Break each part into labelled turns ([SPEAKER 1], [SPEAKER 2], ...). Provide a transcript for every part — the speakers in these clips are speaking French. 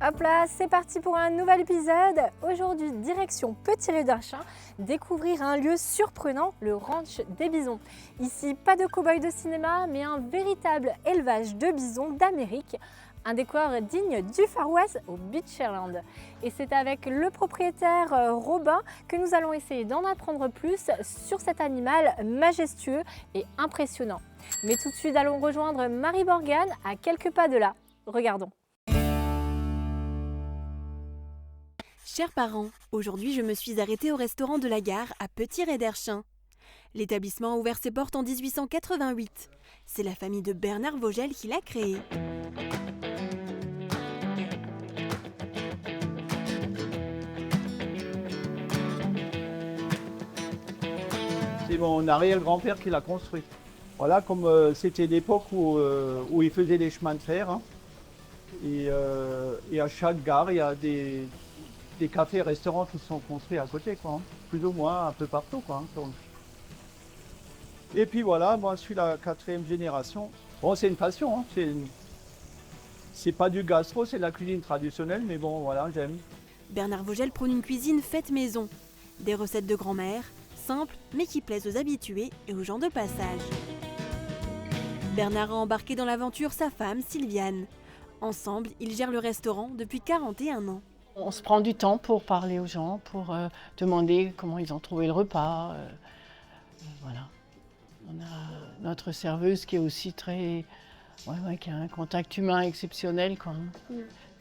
[SPEAKER 1] Hop là, c'est parti pour un nouvel épisode. Aujourd'hui, direction Petit-Réderchin, découvrir un lieu surprenant, le ranch des bisons. Ici, pas de cow-boy de cinéma, mais un véritable élevage de bisons d'Amérique. Un décor digne du Far West au Beacherland. Et c'est avec le propriétaire Robin que nous allons essayer d'en apprendre plus sur cet animal majestueux et impressionnant. Mais tout de suite, allons rejoindre Marie Morgan à quelques pas de là. Regardons.
[SPEAKER 2] Chers parents, aujourd'hui je me suis arrêtée au restaurant de la gare à Petit-Réderchin. L'établissement a ouvert ses portes en 1888. C'est la famille de Bernard Vogel qui l'a créé.
[SPEAKER 3] C'est mon arrière-grand-père qui l'a construit. Voilà, comme c'était l'époque où il faisait des chemins de fer. Hein. Et à chaque gare, il y a des cafés et restaurants qui sont construits à côté, quoi, hein. Plus ou moins un peu partout, quoi, hein, donc. Et puis voilà, moi je suis la 4e génération. Bon, c'est une passion, hein. C'est pas du gastro, c'est de la cuisine traditionnelle, mais bon, voilà, j'aime.
[SPEAKER 2] Bernard Vogel prône une cuisine faite maison. Des recettes de grand-mère, simples mais qui plaisent aux habitués et aux gens de passage. Bernard a embarqué dans l'aventure sa femme, Sylviane. Ensemble, ils gèrent le restaurant depuis 41 ans.
[SPEAKER 4] On se prend du temps pour parler aux gens, pour demander comment ils ont trouvé le repas. Voilà. On a notre serveuse qui est aussi très... qui a un contact humain exceptionnel, quoi.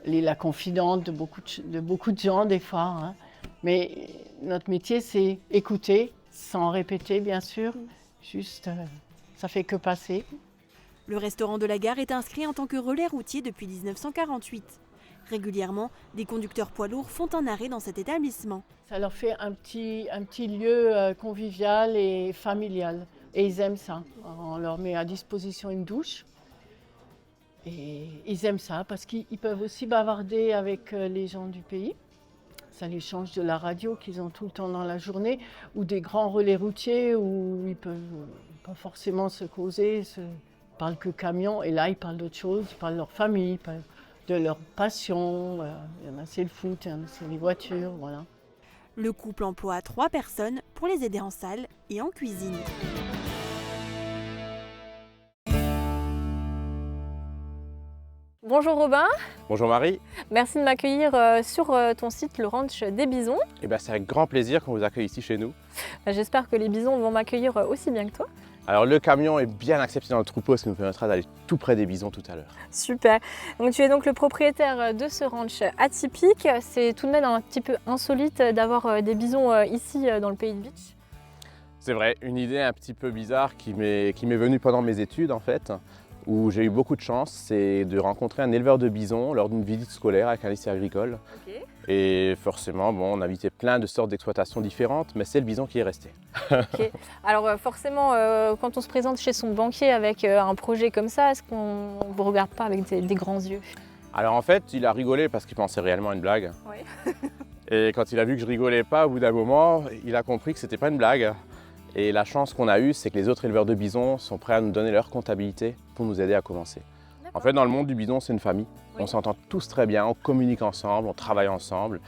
[SPEAKER 4] Elle est la confidente de beaucoup de gens, des fois. Hein. Mais notre métier, c'est écouter, sans répéter, bien sûr. Juste, ça fait que passer.
[SPEAKER 2] Le restaurant de la gare est inscrit en tant que relais routier depuis 1948. Régulièrement, des conducteurs poids lourds font un arrêt dans cet établissement.
[SPEAKER 4] Ça leur fait un petit lieu convivial et familial. Et ils aiment ça. On leur met à disposition une douche. Et ils aiment ça parce qu'ils peuvent aussi bavarder avec les gens du pays. Ça les change de la radio qu'ils ont tout le temps dans la journée ou des grands relais routiers où ils peuvent pas forcément se causer. Ils parlent que camion et là ils parlent d'autre chose. Ils parlent de leur famille, de leur passion. Il y en a c'est le foot, il y en a c'est les voitures, voilà.
[SPEAKER 2] Le couple emploie 3 personnes pour les aider en salle et en cuisine.
[SPEAKER 1] Bonjour Robin.
[SPEAKER 5] Bonjour Marie.
[SPEAKER 1] Merci de m'accueillir sur ton site, le ranch des bisons.
[SPEAKER 5] C'est avec grand plaisir qu'on vous accueille ici chez nous.
[SPEAKER 1] J'espère que les bisons vont m'accueillir aussi bien que toi.
[SPEAKER 5] Alors le camion est bien accepté dans le troupeau, ce qui nous permettra d'aller tout près des bisons tout à l'heure.
[SPEAKER 1] Super. Donc tu es donc le propriétaire de ce ranch atypique. C'est tout de même un petit peu insolite d'avoir des bisons ici dans le pays de Beach.
[SPEAKER 5] C'est vrai, une idée un petit peu bizarre qui m'est venue pendant mes études en fait, où j'ai eu beaucoup de chance, c'est de rencontrer un éleveur de bisons lors d'une visite scolaire avec un lycée agricole.
[SPEAKER 1] Okay.
[SPEAKER 5] Et forcément, on a visité plein de sortes d'exploitations différentes, mais c'est le bison qui est resté.
[SPEAKER 1] Okay. Alors forcément, quand on se présente chez son banquier avec un projet comme ça, est-ce qu'on ne vous regarde pas avec des grands yeux?
[SPEAKER 5] Alors en fait, il a rigolé parce qu'il pensait réellement à une blague.
[SPEAKER 1] Oui.
[SPEAKER 5] Et quand il a vu que je rigolais pas, au bout d'un moment, il a compris que c'était pas une blague. Et la chance qu'on a eue, c'est que les autres éleveurs de bisons sont prêts à nous donner leur comptabilité pour nous aider à commencer. En fait, dans le monde du bison, c'est une famille. Oui. On s'entend tous très bien, on communique ensemble, on travaille ensemble.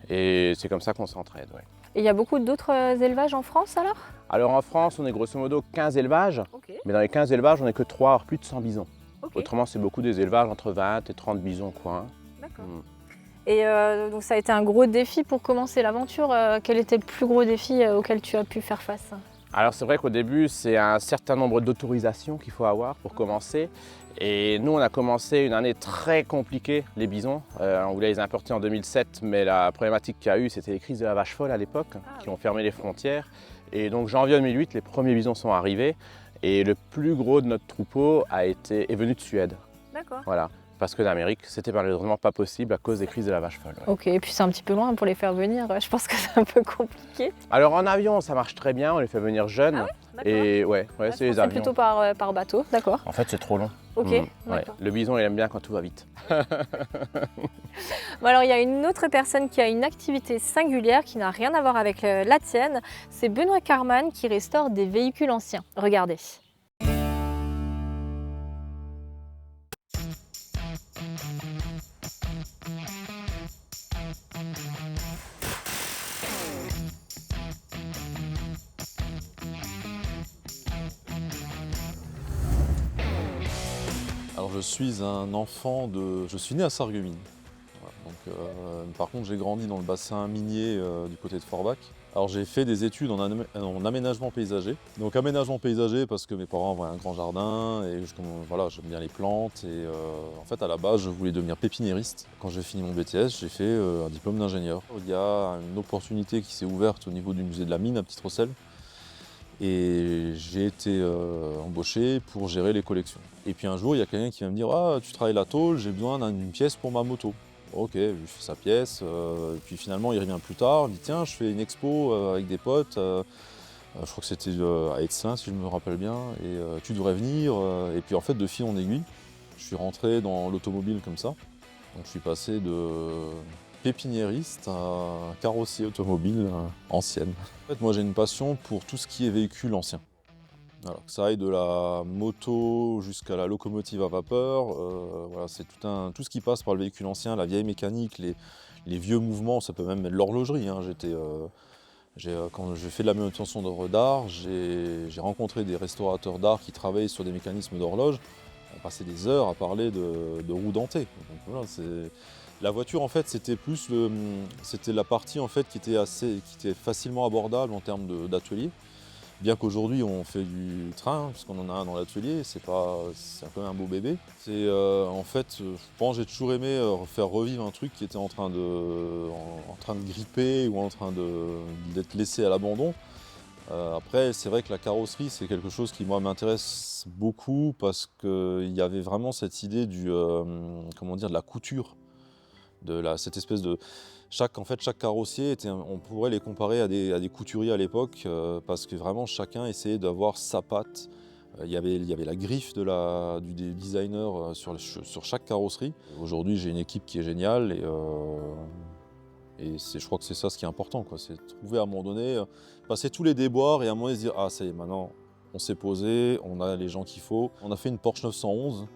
[SPEAKER 5] Et c'est comme ça qu'on s'entraide. Ouais.
[SPEAKER 1] Et il y a beaucoup d'autres élevages en France alors?
[SPEAKER 5] Alors en France, on est grosso modo 15 élevages. Okay. Mais dans les 15 élevages, on n'est que 3, plus de 100 bisons. Okay. Autrement, c'est beaucoup des élevages entre 20 et 30 bisons, quoi.
[SPEAKER 1] D'accord. Et donc ça a été un gros défi pour commencer l'aventure. Quel était le plus gros défi auquel tu as pu faire face?
[SPEAKER 5] Alors c'est vrai qu'au début, c'est un certain nombre d'autorisations qu'il faut avoir pour commencer. Et nous, on a commencé une année très compliquée, les bisons. On voulait les importer en 2007, mais la problématique qu'il y a eu, c'était les crises de la vache folle à l'époque, qui ont fermé les frontières. Et donc janvier 2008, les premiers bisons sont arrivés. Et le plus gros de notre troupeau est venu de Suède.
[SPEAKER 1] D'accord.
[SPEAKER 5] Voilà. Parce que l'Amérique, c'était malheureusement pas possible à cause des crises de la vache folle. Ouais.
[SPEAKER 1] Ok, et puis c'est un petit peu loin pour les faire venir, je pense que c'est un peu compliqué.
[SPEAKER 5] Alors en avion, ça marche très bien, on les fait venir jeunes.
[SPEAKER 1] Ah ouais,
[SPEAKER 5] et ouais, c'est les avions.
[SPEAKER 1] C'est plutôt par bateau, d'accord.
[SPEAKER 5] En fait, c'est trop long.
[SPEAKER 1] Ok,
[SPEAKER 5] ouais. Le bison, il aime bien quand tout va vite.
[SPEAKER 1] Bon, alors il y a une autre personne qui a une activité singulière qui n'a rien à voir avec la tienne. C'est Benoît Carman qui restaure des véhicules anciens. Regardez.
[SPEAKER 6] je suis un enfant de... Je suis né à Sarreguemines. Voilà, donc, par contre, j'ai grandi dans le bassin minier du côté de Forbach. Alors j'ai fait des études en aménagement paysager. Donc aménagement paysager parce que mes parents avaient un grand jardin et voilà, j'aime bien les plantes. Et en fait à la base je voulais devenir pépiniériste. Quand j'ai fini mon BTS, j'ai fait un diplôme d'ingénieur. Il y a une opportunité qui s'est ouverte au niveau du musée de la mine à Petite-Rosselle. Et j'ai été embauché pour gérer les collections. Et puis un jour il y a quelqu'un qui va me dire « Ah, tu travailles la tôle, j'ai besoin d'une pièce pour ma moto ». Ok, je lui fais sa pièce, et puis finalement il revient plus tard, il dit tiens je fais une expo avec des potes, je crois que c'était à Etzelin si je me rappelle bien, et tu devrais venir, et puis en fait de fil en aiguille, je suis rentré dans l'automobile comme ça, donc je suis passé de pépiniériste à carrossier automobile ancienne. En fait moi j'ai une passion pour tout ce qui est véhicule ancien. Alors, que ça aille de la moto jusqu'à la locomotive à vapeur, voilà, c'est tout ce qui passe par le véhicule ancien, la vieille mécanique, les vieux mouvements, ça peut même être l'horlogerie. Hein. Quand j'ai fait de la manutention d'œuvres d'art, j'ai rencontré des restaurateurs d'art qui travaillaient sur des mécanismes d'horloge. On passait des heures à parler de roues dentées. Donc, voilà, la voiture, en fait, c'était la partie en fait, qui était facilement abordable en termes d'atelier. Bien qu'aujourd'hui on fait du train, puisqu'on en a un dans l'atelier, c'est quand même un beau bébé. En fait, je pense que j'ai toujours aimé faire revivre un truc qui était en train de gripper ou en train d'être laissé à l'abandon. Après, c'est vrai que la carrosserie, c'est quelque chose qui moi m'intéresse beaucoup parce qu'il y avait vraiment cette idée de la couture, cette espèce de... Chaque carrossier, on pourrait les comparer à des couturiers à l'époque parce que vraiment chacun essayait d'avoir sa patte. Il y avait la griffe des designers sur chaque carrosserie. Aujourd'hui, j'ai une équipe qui est géniale et je crois que c'est ça ce qui est important. C'est trouver à un moment donné, passer tous les déboires et à un moment donné se dire « Ah, ça y est, maintenant on s'est posé, on a les gens qu'il faut ». On a fait une Porsche 911.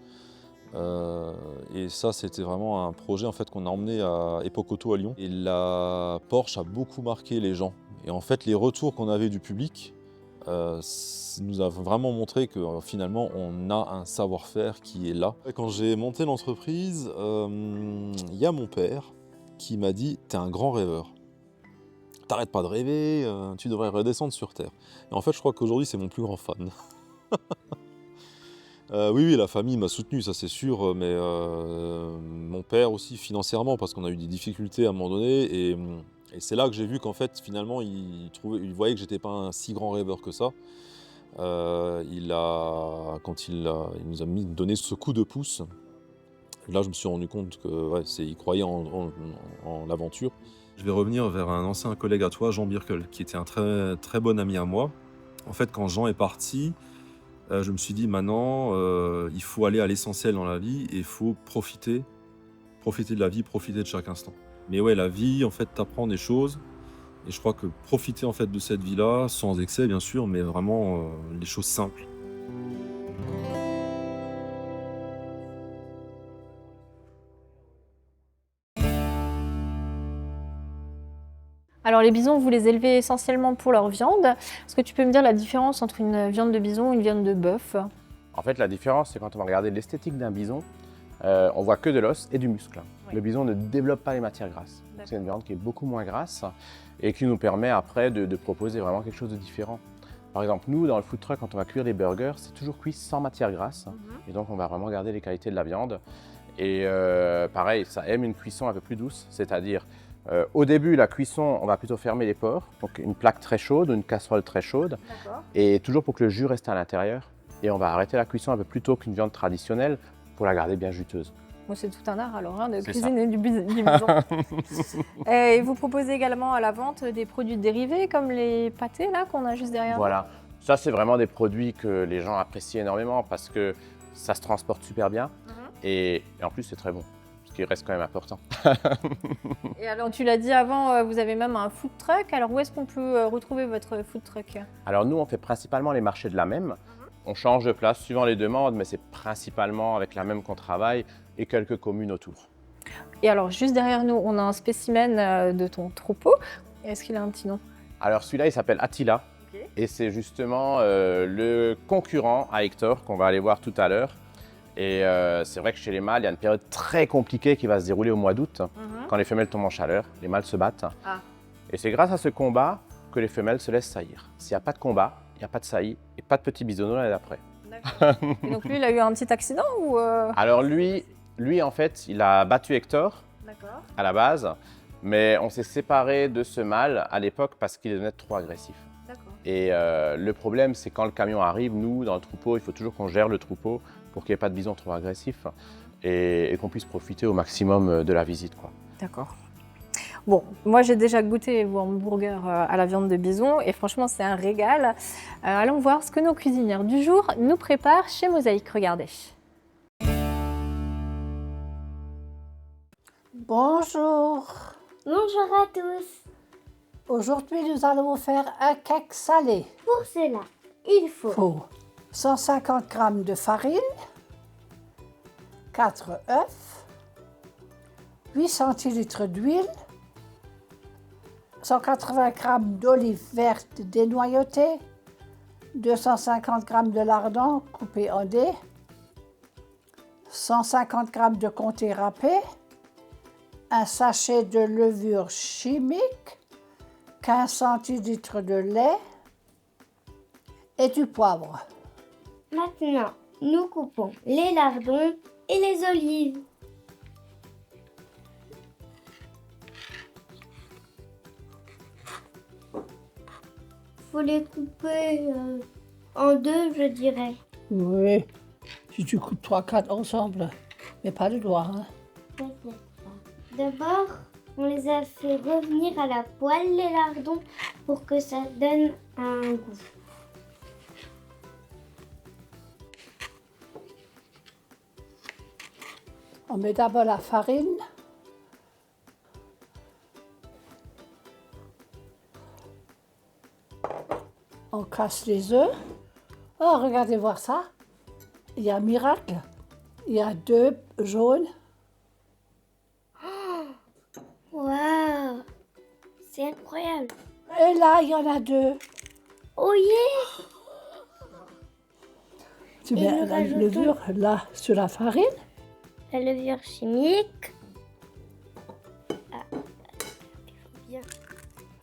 [SPEAKER 6] Et ça, c'était vraiment un projet en fait, qu'on a emmené à Epoch Auto à Lyon. Et la Porsche a beaucoup marqué les gens. Et en fait, les retours qu'on avait du public nous a vraiment montré que finalement, on a un savoir-faire qui est là. Quand j'ai monté l'entreprise, il y a mon père qui m'a dit « T'es un grand rêveur. T'arrêtes pas de rêver, tu devrais redescendre sur Terre. » Et en fait, je crois qu'aujourd'hui, c'est mon plus grand fan. Oui, la famille m'a soutenu, ça c'est sûr, mais mon père aussi financièrement, parce qu'on a eu des difficultés à un moment donné, et c'est là que j'ai vu qu'en fait, finalement, il voyait que j'étais pas un si grand rêveur que ça. Il nous a donné ce coup de pouce, là je me suis rendu compte qu'il croyait en l'aventure. Je vais revenir vers un ancien collègue à toi, Jean Birkel, qui était un très, très bon ami à moi. En fait, quand Jean est parti, je me suis dit maintenant, il faut aller à l'essentiel dans la vie et il faut profiter de la vie, profiter de chaque instant. Mais ouais, la vie, en fait, t'apprend des choses. Et je crois que profiter en fait de cette vie-là, sans excès bien sûr, mais vraiment les choses simples.
[SPEAKER 1] Alors les bisons, vous les élevez essentiellement pour leur viande. Est-ce que tu peux me dire la différence entre une viande de bison et une viande de bœuf?
[SPEAKER 5] En fait, la différence, c'est quand on va regarder l'esthétique d'un bison, on voit que de l'os et du muscle. Oui. Le bison ne développe pas les matières grasses. C'est une viande qui est beaucoup moins grasse et qui nous permet après de proposer vraiment quelque chose de différent. Par exemple, nous, dans le food truck, quand on va cuire des burgers, c'est toujours cuit sans matière grasse. Et donc, on va vraiment garder les qualités de la viande. Et pareil, ça aime une cuisson un peu plus douce, c'est-à-dire au début, la cuisson, on va plutôt fermer les pores, donc une plaque très chaude, une casserole très chaude, et toujours pour que le jus reste à l'intérieur. Et on va arrêter la cuisson un peu plus tôt qu'une viande traditionnelle pour la garder bien juteuse.
[SPEAKER 1] Bon, c'est tout un art alors, de cuisiner du bison. Et vous proposez également à la vente des produits dérivés comme les pâtés là qu'on a juste derrière.
[SPEAKER 5] Voilà, ça c'est vraiment des produits que les gens apprécient énormément parce que ça se transporte super bien et en plus c'est très bon. Qui reste quand même important.
[SPEAKER 1] Et alors tu l'as dit avant, vous avez même un food truck. Alors où est-ce qu'on peut retrouver votre food truck?
[SPEAKER 5] Alors nous on fait principalement les marchés de la Même. On change de place suivant les demandes, mais c'est principalement avec la Même qu'on travaille et quelques communes autour.
[SPEAKER 1] Et alors juste derrière nous, on a un spécimen de ton troupeau. Est-ce qu'il a un petit nom?
[SPEAKER 5] Alors celui-là il s'appelle Attila et c'est justement le concurrent à Hector qu'on va aller voir tout à l'heure. Et c'est vrai que chez les mâles, il y a une période très compliquée qui va se dérouler au mois d'août, quand les femelles tombent en chaleur, les mâles se battent.
[SPEAKER 1] Ah.
[SPEAKER 5] Et c'est grâce à ce combat que les femelles se laissent saillir. S'il n'y a pas de combat, il n'y a pas de saillie et pas de petits bisounours l'année d'après.
[SPEAKER 1] Et donc lui, il a eu un petit accident ou
[SPEAKER 5] Alors lui, en fait, il a battu Hector
[SPEAKER 1] D'accord.
[SPEAKER 5] à la base, mais on s'est séparé de ce mâle à l'époque parce qu'il devenait trop agressif.
[SPEAKER 1] D'accord.
[SPEAKER 5] Et le problème, c'est quand le camion arrive, nous, dans le troupeau, il faut toujours qu'on gère le troupeau pour qu'il n'y ait pas de bison trop agressif et qu'on puisse profiter au maximum de la visite, quoi.
[SPEAKER 1] D'accord. Bon, moi j'ai déjà goûté vos hamburgers à la viande de bison et franchement c'est un régal. Allons voir ce que nos cuisinières du jour nous préparent chez Mosaïque. Regardez.
[SPEAKER 7] Bonjour.
[SPEAKER 8] Bonjour à tous.
[SPEAKER 7] Aujourd'hui, nous allons vous faire un cake salé.
[SPEAKER 8] Pour cela, il faut
[SPEAKER 7] Faut 150 g de farine, 4 œufs, 8 centilitres d'huile, 180 g d'olives vertes dénoyautées, 250 g de lardons coupés en dés, 150 g de comté râpé, un sachet de levure chimique, 15 centilitres de lait et du poivre.
[SPEAKER 8] maintenant, nous coupons les lardons et les olives. Faut les couper en deux, je dirais.
[SPEAKER 7] Oui, si tu coupes 3-4 ensemble, mais pas le doigt. Hein.
[SPEAKER 8] Peut-être pas. D'abord, on les a fait revenir à la poêle, les lardons, pour que ça donne un goût.
[SPEAKER 7] On met d'abord la farine. On casse les œufs. Oh, regardez voir ça. Il y a un miracle. Il y a 2 jaunes.
[SPEAKER 8] Waouh! C'est incroyable!
[SPEAKER 7] Et là, il y en a 2.
[SPEAKER 8] Oh yeah!
[SPEAKER 7] Tu
[SPEAKER 8] Et
[SPEAKER 7] mets
[SPEAKER 8] nous
[SPEAKER 7] la
[SPEAKER 8] rajoutons-
[SPEAKER 7] levure là sur la farine.
[SPEAKER 8] La levure chimique. Ah, il faut bien.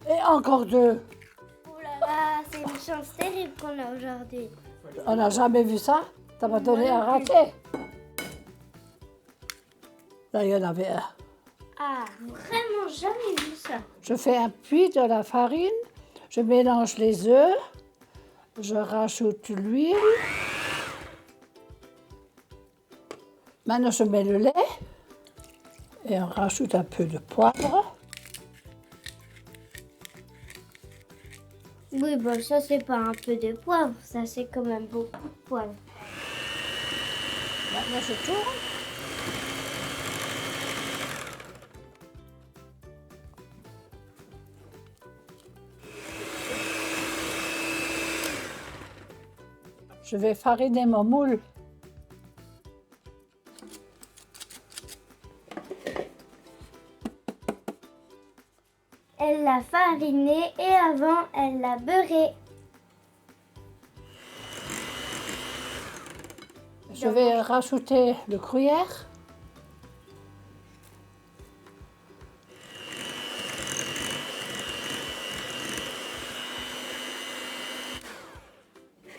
[SPEAKER 7] Et encore 2.
[SPEAKER 8] Oh là là, c'est une chance terrible qu'on a aujourd'hui.
[SPEAKER 7] On n'a jamais vu ça. Ça m'a donné un raté. Là, il y en avait un.
[SPEAKER 8] Ah, vraiment jamais vu ça.
[SPEAKER 7] Je fais un puits de la farine. Je mélange les œufs. Je rajoute l'huile. Maintenant, je mets le lait. Et on rajoute un peu de poivre.
[SPEAKER 8] Oui, bon, ça c'est pas un peu de poivre, ça c'est quand même beaucoup de poivre.
[SPEAKER 7] Maintenant, je tourne. Je vais fariner mon moule.
[SPEAKER 8] Elle l'a fariné et avant, elle l'a beurré.
[SPEAKER 7] Je vais rajouter le gruyère.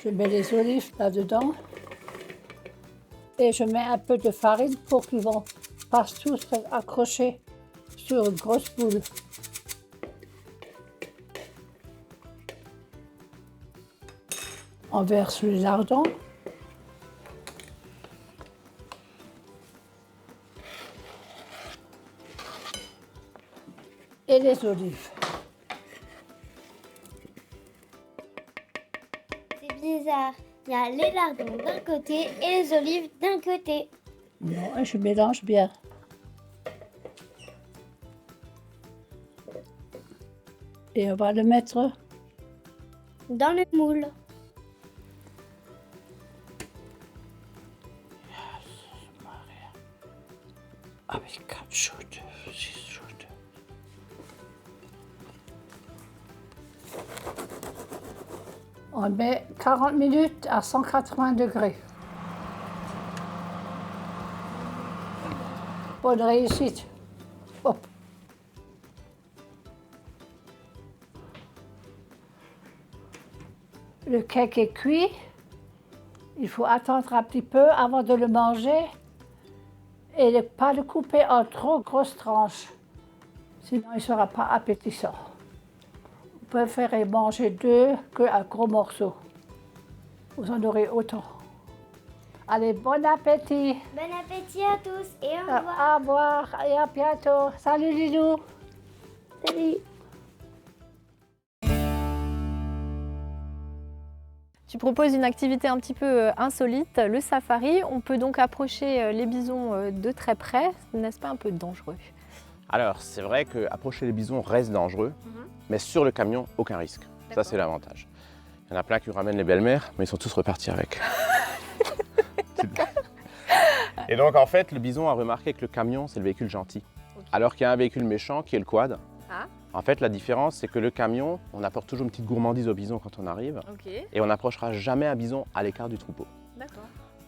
[SPEAKER 7] Je mets les olives là-dedans. Et je mets un peu de farine pour qu'ils vont pas tous accrocher sur une grosse boule. On verse les lardons. Et les olives.
[SPEAKER 8] C'est bizarre. Il y a les lardons d'un côté et les olives d'un côté.
[SPEAKER 7] Non, et je mélange bien. Et on va le mettre
[SPEAKER 8] Dans le moule.
[SPEAKER 7] avec 4 chaudes, 6 chaudes. On met 40 minutes à 180 degrés. Bonne réussite. Hop. Le cake est cuit. Il faut attendre un petit peu avant de le manger et ne pas le couper en trop grosses tranches. Sinon, il ne sera pas appétissant. Vous préférez manger 2 qu'un gros morceau. Vous en aurez autant. Allez, bon appétit.
[SPEAKER 8] Bon appétit à tous et au revoir.
[SPEAKER 7] Au revoir et à bientôt. Salut Lilou.
[SPEAKER 8] Salut.
[SPEAKER 1] Tu proposes une activité un petit peu insolite, le safari. On peut donc approcher les bisons de très près. N'est-ce pas un peu dangereux?
[SPEAKER 5] Alors, c'est vrai qu'approcher les bisons reste dangereux, mais sur le camion, aucun risque. Ça, c'est l'avantage. Il y en a plein qui ramènent les belles-mères, mais ils sont tous repartis avec. Et donc, en fait, le bison a remarqué que le camion, c'est le véhicule gentil. Alors qu'il y a un véhicule méchant qui est le quad.
[SPEAKER 1] Ah.
[SPEAKER 5] En fait, la différence, c'est que le camion, on apporte toujours une petite gourmandise au bison quand on arrive. Et on n'approchera jamais un bison à l'écart du troupeau.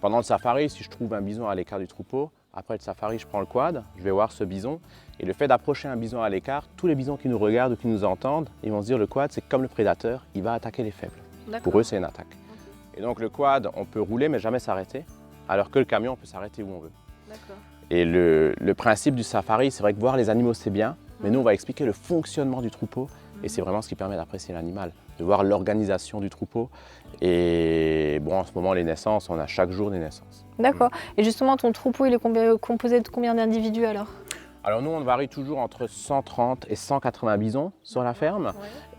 [SPEAKER 5] Pendant le safari, si je trouve un bison à l'écart du troupeau, après le safari, je prends le quad, je vais voir ce bison. Et le fait d'approcher un bison à l'écart, tous les bisons qui nous regardent ou qui nous entendent, ils vont se dire le quad, c'est comme le prédateur, il va attaquer les faibles. Pour eux, c'est une attaque. Et donc le quad, on peut rouler mais jamais s'arrêter, alors que le camion, on peut s'arrêter où on veut. Et le principe du safari, c'est vrai que voir les animaux, c'est bien, mais nous, on va expliquer le fonctionnement du troupeau, et c'est vraiment ce qui permet d'apprécier l'animal, de voir l'organisation du troupeau. Et bon, en ce moment, les naissances, on a chaque jour des naissances.
[SPEAKER 1] D'accord. Et justement, ton troupeau, il est composé de combien d'individus alors?
[SPEAKER 5] Alors nous, on varie toujours entre 130 et 180 bisons sur la ferme.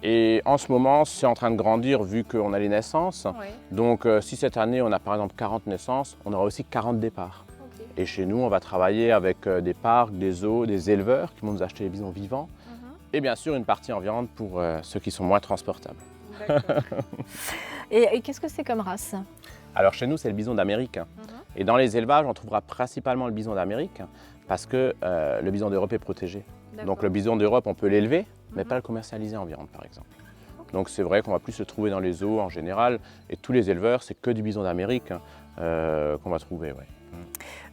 [SPEAKER 5] Et en ce moment, c'est en train de grandir vu qu'on a les naissances. Donc si cette année, on a par exemple 40 naissances, on aura aussi 40 départs. Et chez nous, on va travailler avec des parcs, des zoos, des éleveurs qui vont nous acheter les bisons vivants. Et bien sûr, une partie en viande pour ceux qui sont moins transportables.
[SPEAKER 1] Et qu'est-ce que c'est comme race?
[SPEAKER 5] Alors chez nous, c'est le bison d'Amérique. Et dans les élevages, on trouvera principalement le bison d'Amérique parce que le bison d'Europe est protégé. Donc le bison d'Europe, on peut l'élever, mais pas le commercialiser en viande, par exemple. Donc c'est vrai qu'on va plus le trouver dans les zoos en général. Et tous les éleveurs, c'est que du bison d'Amérique qu'on va trouver. Ouais.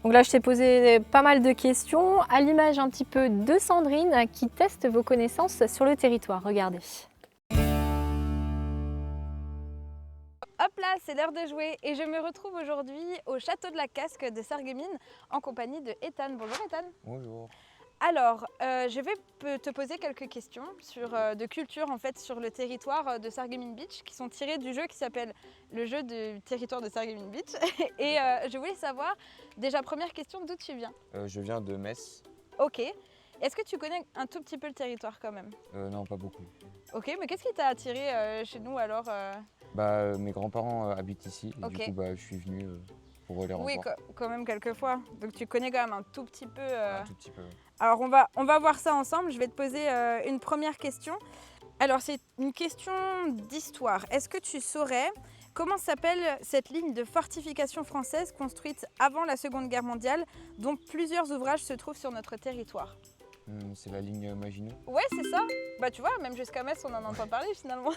[SPEAKER 1] Donc là, je t'ai posé pas mal de questions, à l'image un petit peu de Sandrine qui teste vos connaissances sur le territoire. Regardez.
[SPEAKER 9] Hop là, c'est l'heure de jouer et je me retrouve aujourd'hui au château de la Casque de Sarreguemines en compagnie de Ethan. Bonjour Ethan.
[SPEAKER 10] Bonjour.
[SPEAKER 9] Alors, je vais te poser quelques questions de culture en fait sur le territoire de Sarreguemines Beach qui sont tirées du jeu qui s'appelle le jeu du territoire de Sarreguemines Beach. Et je voulais savoir, déjà première question, d'où tu viens?
[SPEAKER 10] Je viens de Metz.
[SPEAKER 9] Ok. Est-ce que tu connais un tout petit peu le territoire quand même?
[SPEAKER 10] Non, pas beaucoup.
[SPEAKER 9] Ok, mais qu'est-ce qui t'a attiré chez nous alors?
[SPEAKER 10] Mes grands-parents habitent ici et
[SPEAKER 9] Ok.
[SPEAKER 10] du coup je suis venu pour les revoir.
[SPEAKER 9] Oui, quand même quelques fois. Donc tu connais quand même un tout petit peu.
[SPEAKER 10] Un tout petit peu.
[SPEAKER 9] Alors on va voir ça ensemble. Je vais te poser une première question. Alors c'est une question d'histoire. Est-ce que tu saurais comment s'appelle cette ligne de fortification française construite avant la Seconde Guerre mondiale, dont plusieurs ouvrages se trouvent sur notre territoire?
[SPEAKER 10] C'est la ligne Maginot.
[SPEAKER 9] Ouais, c'est ça. Bah tu vois, même jusqu'à Metz, on en entend parler finalement.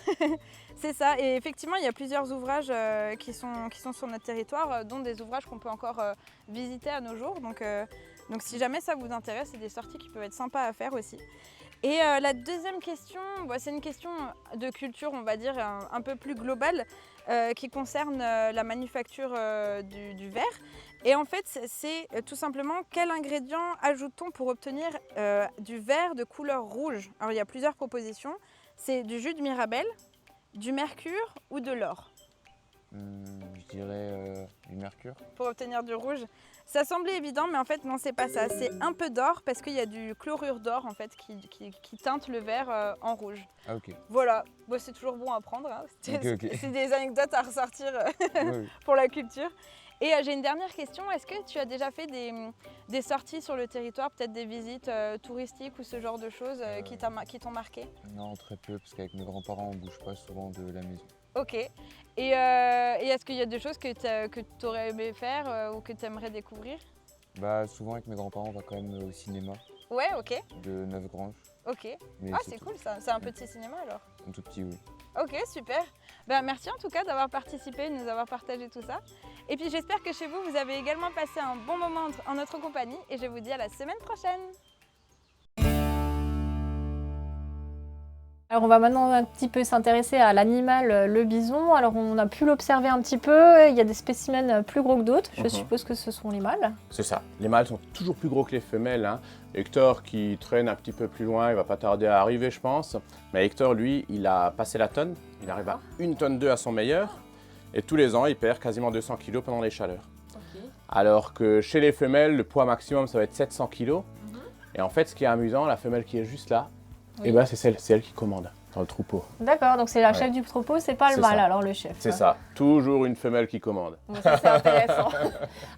[SPEAKER 9] C'est ça. Et effectivement, il y a plusieurs ouvrages qui sont sur notre territoire, dont des ouvrages qu'on peut encore visiter à nos jours. Donc si jamais ça vous intéresse, c'est des sorties qui peuvent être sympas à faire aussi. Et la deuxième question, c'est une question de culture, on va dire, un peu plus globale, qui concerne la manufacture du verre. Et en fait, c'est tout simplement quel ingrédient ajoute-t-on pour obtenir du verre de couleur rouge? Alors il y a plusieurs propositions. C'est du jus de mirabelle, du mercure ou de l'or?
[SPEAKER 10] Je dirais du mercure.
[SPEAKER 9] Pour obtenir du rouge. Ça semblait évident, mais en fait non, c'est pas ça. C'est un peu d'or parce qu'il y a du chlorure d'or en fait qui teinte le verre en rouge.
[SPEAKER 10] Ah ok.
[SPEAKER 9] Voilà, c'est toujours bon à prendre. Hein.
[SPEAKER 10] Ok.
[SPEAKER 9] C'est des anecdotes à ressortir
[SPEAKER 10] Oui.
[SPEAKER 9] pour la culture. Et j'ai une dernière question. Est-ce que tu as déjà fait des sorties sur le territoire, peut-être des visites touristiques ou ce genre de choses qui t'ont marqué?
[SPEAKER 10] Non, très peu, parce qu'avec mes grands-parents, on bouge pas souvent de la maison.
[SPEAKER 9] Ok. Et est-ce qu'il y a des choses que tu aurais aimé faire ou que tu aimerais découvrir?
[SPEAKER 10] Souvent avec mes grands-parents, on va quand même au cinéma
[SPEAKER 9] Ouais, ok.
[SPEAKER 10] de Neufgrange.
[SPEAKER 9] Ok.
[SPEAKER 10] Mais
[SPEAKER 9] Ah, c'est cool ça. C'est un petit cinéma alors?
[SPEAKER 10] Un tout petit, oui.
[SPEAKER 9] Ok, super. Ben, merci en tout cas d'avoir participé, de nous avoir partagé tout ça. Et puis j'espère que chez vous, vous avez également passé un bon moment en notre compagnie et je vous dis à la semaine prochaine.
[SPEAKER 1] Alors on va maintenant un petit peu s'intéresser à l'animal, le bison. Alors on a pu l'observer un petit peu, il y a des spécimens plus gros que d'autres. Je suppose que ce sont les mâles.
[SPEAKER 5] C'est ça. Les mâles sont toujours plus gros que les femelles, hein. Hector qui traîne un petit peu plus loin, il va pas tarder à arriver je pense. Mais Hector lui, il a passé la tonne, il arrive à 1,2 tonne à son meilleur. Et tous les ans, il perd quasiment 200 kg pendant les chaleurs. Alors que chez les femelles, le poids maximum ça va être 700 kg. Et en fait ce qui est amusant, la femelle qui est juste là,
[SPEAKER 1] Oui.
[SPEAKER 5] et ben, c'est elle qui commande dans le troupeau.
[SPEAKER 1] D'accord, donc c'est la
[SPEAKER 5] Ouais.
[SPEAKER 1] chef du troupeau, c'est pas le
[SPEAKER 5] C'est
[SPEAKER 1] mâle
[SPEAKER 5] ça.
[SPEAKER 1] alors le chef.
[SPEAKER 5] C'est ça, toujours une femelle qui commande.
[SPEAKER 1] Bon, ça c'est intéressant.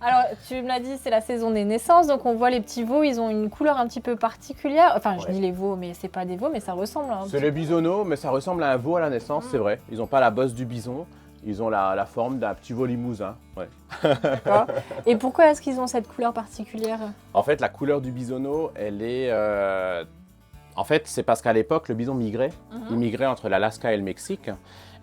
[SPEAKER 1] Alors tu me l'as dit, c'est la saison des naissances, donc on voit les petits veaux, ils ont une couleur un petit peu particulière. Enfin je
[SPEAKER 5] Ouais.
[SPEAKER 1] dis les veaux, mais c'est pas des veaux, mais ça ressemble un
[SPEAKER 5] C'est
[SPEAKER 1] petit
[SPEAKER 5] les bisonneaux, mais ça ressemble à un veau à la naissance, c'est vrai. Ils n'ont pas la bosse du bison, ils ont la forme d'un petit veau limousin. Ouais.
[SPEAKER 1] D'accord. Et pourquoi est-ce qu'ils ont cette couleur particulière?
[SPEAKER 5] En fait, la couleur du bisonneau, elle est... En fait, c'est parce qu'à l'époque, le bison migrait. Il migrait entre l'Alaska et le Mexique.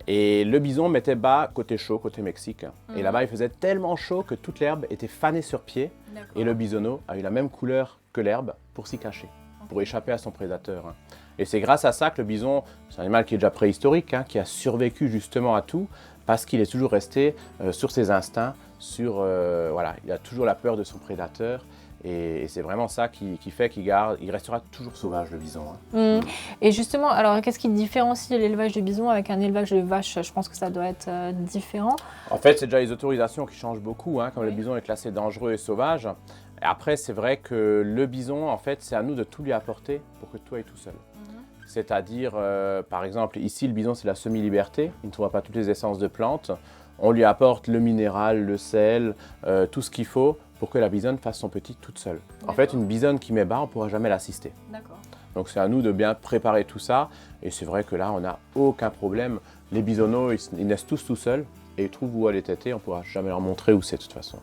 [SPEAKER 5] Et le bison mettait bas côté chaud, côté Mexique. Et là-bas, il faisait tellement chaud que toute l'herbe était fanée sur pied. Et le bisonneau a eu la même couleur que l'herbe pour s'y cacher, pour échapper à son prédateur. Et c'est grâce à ça que le bison, c'est un animal qui est déjà préhistorique, hein, qui a survécu justement à tout, parce qu'il est toujours resté sur ses instincts, voilà, il a toujours la peur de son prédateur. Et c'est vraiment ça qui fait qu'il restera toujours sauvage, le bison. Hein.
[SPEAKER 1] Et justement, alors qu'est-ce qui différencie l'élevage du bison avec un élevage de vaches? Je pense que ça doit être différent.
[SPEAKER 5] En fait, c'est déjà les autorisations qui changent beaucoup, hein, comme le bison est classé dangereux et sauvage. Et après, c'est vrai que le bison, en fait, c'est à nous de tout lui apporter pour que tout aille tout seul. C'est-à-dire, par exemple, ici, le bison, c'est la semi-liberté. Il ne trouvera pas toutes les essences de plantes. On lui apporte le minéral, le sel, tout ce qu'il faut pour que la bisonne fasse son petit toute seule. En fait, une bisonne qui met bas, on ne pourra jamais l'assister. Donc c'est à nous de bien préparer tout ça. Et c'est vrai que là, on n'a aucun problème. Les bisonneaux, ils naissent tous tout seuls et ils trouvent où aller téter. On ne pourra jamais leur montrer où c'est de toute façon.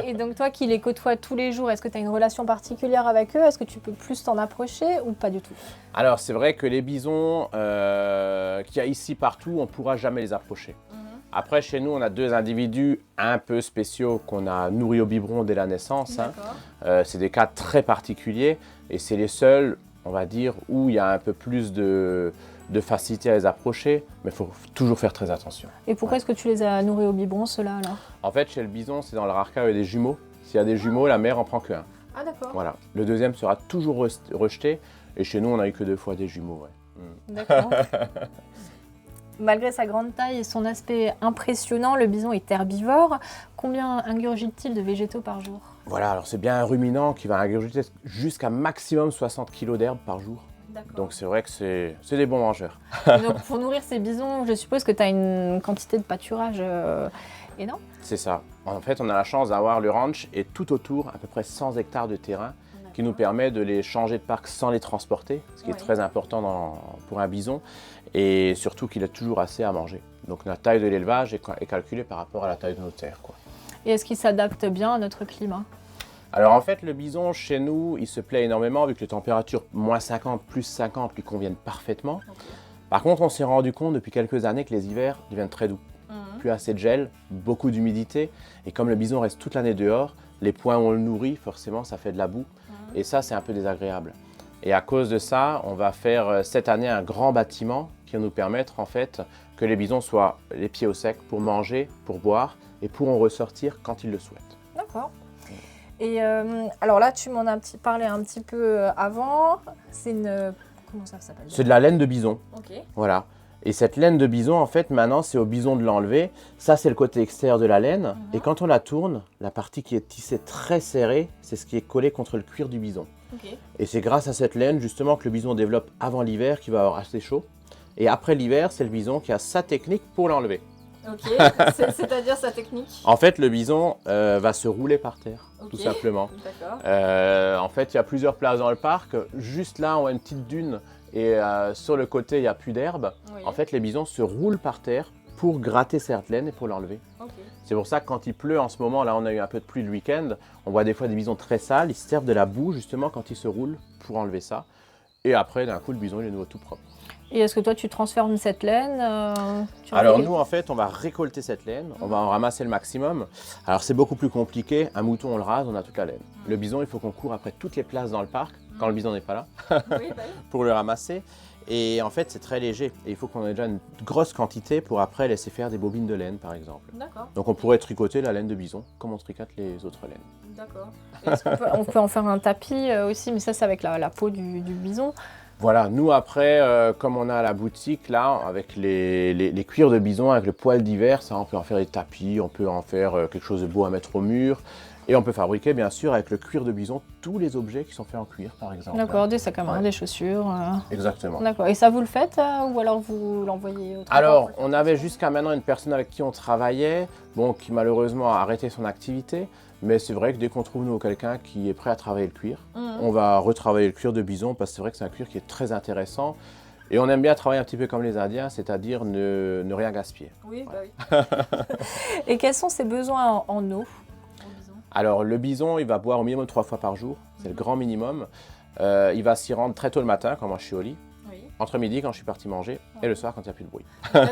[SPEAKER 1] Et donc toi qui les côtoies tous les jours, est-ce que tu as une relation particulière avec eux? Est-ce que tu peux plus t'en approcher ou pas du tout?
[SPEAKER 5] Alors c'est vrai que les bisons qu'il y a ici partout, on ne pourra jamais les approcher. Après, chez nous, on a 2 individus un peu spéciaux qu'on a nourris au biberon dès la naissance. Hein. C'est des cas très particuliers et c'est les seuls, on va dire, où il y a un peu plus de facilité à les approcher, mais il faut toujours faire très attention.
[SPEAKER 1] Et pourquoi est-ce que tu les as nourris au biberon, ceux-là alors?
[SPEAKER 5] En fait, chez le bison, c'est dans le rare cas où il y a des jumeaux. S'il y a des jumeaux, la mère en prend qu'un.
[SPEAKER 1] Ah d'accord.
[SPEAKER 5] Voilà. Le deuxième sera toujours rejeté et chez nous, on n'a eu que 2 fois des jumeaux. Ouais.
[SPEAKER 1] D'accord. Malgré sa grande taille et son aspect impressionnant, le bison est herbivore. Combien ingurgite-t-il de végétaux par jour?
[SPEAKER 5] Voilà, alors c'est bien un ruminant qui va ingurgiter jusqu'à maximum 60 kg d'herbe par jour. Donc c'est vrai que c'est des bons mangeurs.
[SPEAKER 1] Donc pour nourrir ces bisons, je suppose que tu as une quantité de pâturage énorme?
[SPEAKER 5] C'est ça. En fait, on a la chance d'avoir le ranch et tout autour, à peu près 100 hectares de terrain qui nous permet de les changer de parc sans les transporter, ce qui est très important pour un bison, et surtout qu'il a toujours assez à manger. Donc la taille de l'élevage est calculée par rapport à la taille de nos terres, quoi.
[SPEAKER 1] Et est-ce qu'il s'adapte bien à notre climat?
[SPEAKER 5] Alors en fait, le bison, chez nous, il se plaît énormément vu que les températures moins 50, plus 50 lui conviennent parfaitement. Par contre, on s'est rendu compte depuis quelques années que les hivers deviennent très doux. Plus assez de gel, beaucoup d'humidité, et comme le bison reste toute l'année dehors, les points où on le nourrit, forcément, ça fait de la boue. Et ça, c'est un peu désagréable. Et à cause de ça, on va faire cette année un grand bâtiment qui va nous permettre en fait que les bisons soient les pieds au sec pour manger, pour boire et pourront ressortir quand ils le souhaitent.
[SPEAKER 1] D'accord. Et alors là, tu m'en as parlé un petit peu avant. C'est une... Comment ça s'appelle?
[SPEAKER 5] C'est de la laine de bison.
[SPEAKER 1] Ok.
[SPEAKER 5] Voilà. Et cette laine de bison, en fait, maintenant, c'est au bison de l'enlever. Ça, c'est le côté extérieur de la laine. Et quand on la tourne, la partie qui est tissée très serrée, c'est ce qui est collé contre le cuir du bison. Et c'est grâce à cette laine, justement, que le bison développe avant l'hiver, qui va avoir assez chaud. Et après l'hiver, c'est le bison qui a sa technique pour l'enlever.
[SPEAKER 1] Ok, c'est-à-dire sa technique?
[SPEAKER 5] En fait, le bison va se rouler par terre, tout simplement.
[SPEAKER 1] D'accord.
[SPEAKER 5] En fait, il y a plusieurs places dans le parc. Juste là, on a une petite dune. Et sur le côté, il n'y a plus d'herbe. En fait, les bisons se roulent par terre pour gratter cette laine et pour l'enlever. C'est pour ça que quand il pleut en ce moment, là on a eu un peu de pluie le week-end, on voit des fois des bisons très sales, ils se servent de la boue justement quand ils se roulent pour enlever ça. Et après, d'un coup, le bison il est de nouveau tout propre.
[SPEAKER 1] Et est-ce que toi, tu transformes cette laine
[SPEAKER 5] Alors nous, en fait, on va récolter cette laine, on va en ramasser le maximum. Alors c'est beaucoup plus compliqué, un mouton, on le rase, on a toute la laine. Le bison, il faut qu'on court après toutes les places dans le parc, quand le bison n'est pas là, pour le ramasser. Et en fait, c'est très léger. Et il faut qu'on ait déjà une grosse quantité pour après laisser faire des bobines de laine, par exemple.
[SPEAKER 1] D'accord.
[SPEAKER 5] Donc on pourrait tricoter la laine de bison, comme on tricote les autres laines.
[SPEAKER 1] D'accord. On peut en faire un tapis aussi, mais ça, c'est avec la peau du bison.
[SPEAKER 5] Voilà, nous après, comme on a la boutique là, avec les cuirs de bison, avec le poil d'hiver, ça on peut en faire des tapis, on peut en faire quelque chose de beau à mettre au mur. Et on peut fabriquer bien sûr avec le cuir de bison tous les objets qui sont faits en cuir par exemple.
[SPEAKER 1] D'accord, des sacs à main, des chaussures.
[SPEAKER 5] Exactement.
[SPEAKER 1] D'accord, et ça vous le faites ou alors vous l'envoyez autrement?
[SPEAKER 5] Alors, on avait jusqu'à maintenant une personne avec qui on travaillait, bon, qui malheureusement a arrêté son activité. Mais c'est vrai que dès qu'on trouve nous quelqu'un qui est prêt à travailler le cuir, on va retravailler le cuir de bison parce que c'est vrai que c'est un cuir qui est très intéressant. Et on aime bien travailler un petit peu comme les Indiens, c'est-à-dire ne rien gaspiller.
[SPEAKER 1] Oui, ouais. Bah oui. Et quels sont ses besoins en eau?
[SPEAKER 5] Alors le bison, il va boire au minimum 3 fois par jour, c'est le grand minimum. Il va s'y rendre très tôt le matin quand moi je suis au lit. Entre midi quand je suis parti manger et le soir quand il n'y a plus de bruit.
[SPEAKER 1] Là,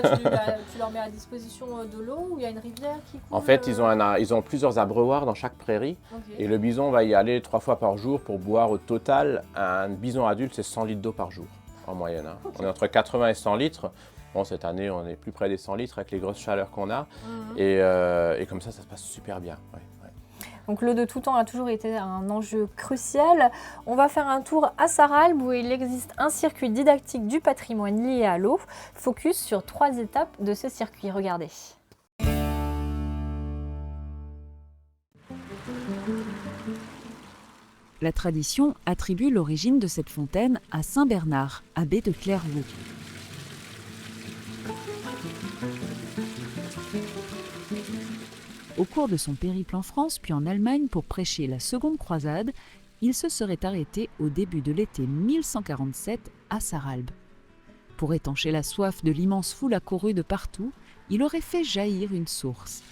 [SPEAKER 1] tu leur mets à disposition de l'eau ou il y a une rivière qui coule?
[SPEAKER 5] En fait, ils ont plusieurs abreuvoirs dans chaque prairie et le bison va y aller 3 fois par jour pour boire au total. Un bison adulte, c'est 100 litres d'eau par jour en moyenne. Hein. On est entre 80 et 100 litres. Bon, cette année, on est plus près des 100 litres avec les grosses chaleurs qu'on a et comme ça se passe super bien. Ouais.
[SPEAKER 1] Donc l'eau de tout temps a toujours été un enjeu crucial. On va faire un tour à Sarralbe où il existe un circuit didactique du patrimoine lié à l'eau. Focus sur 3 étapes de ce circuit. Regardez.
[SPEAKER 11] La tradition attribue l'origine de cette fontaine à Saint Bernard, abbé de Clairvaux. Au cours de son périple en France puis en Allemagne pour prêcher la seconde croisade, il se serait arrêté au début de l'été 1147 à Sarralbe. Pour étancher la soif de l'immense foule accourue de partout, il aurait fait jaillir une source.